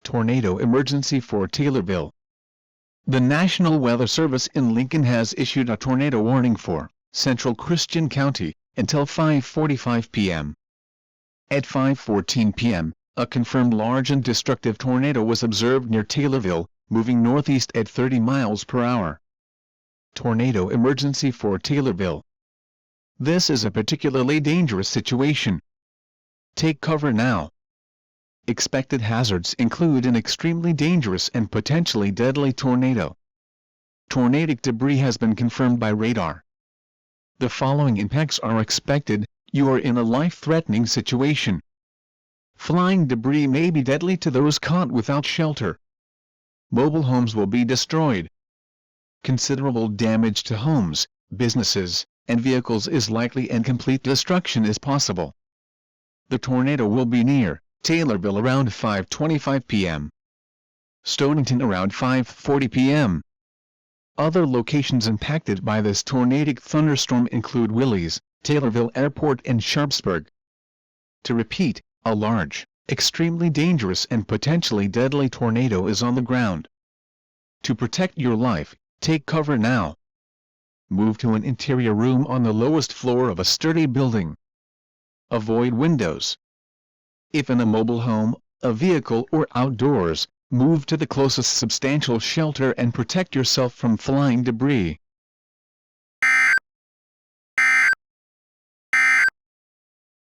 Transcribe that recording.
Tornado emergency for Taylorville. The National Weather Service in Lincoln has issued a tornado warning for Central Christian County until 5:45 p.m. At 5:14 p.m., a confirmed large and destructive tornado was observed near Taylorville, moving northeast at 30 miles per hour. Tornado emergency for Taylorville. This is a particularly dangerous situation. Take cover now. Expected hazards include an extremely dangerous and potentially deadly tornado. Tornadic debris has been confirmed by radar. The following impacts are expected. You are in a life-threatening situation. Flying debris may be deadly to those caught without shelter. Mobile homes will be destroyed. Considerable damage to homes, businesses, and vehicles is likely and complete destruction is possible. The tornado will be near Taylorville around 5:25 p.m. Stonington around 5:40 p.m. Other locations impacted by this tornadic thunderstorm include Willys, Taylorville Airport and Sharpsburg. To repeat, a large, extremely dangerous and potentially deadly tornado is on the ground. To protect your life, take cover now. Move to an interior room on the lowest floor of a sturdy building. Avoid windows. If in a mobile home, a vehicle or outdoors, move to the closest substantial shelter and protect yourself from flying debris.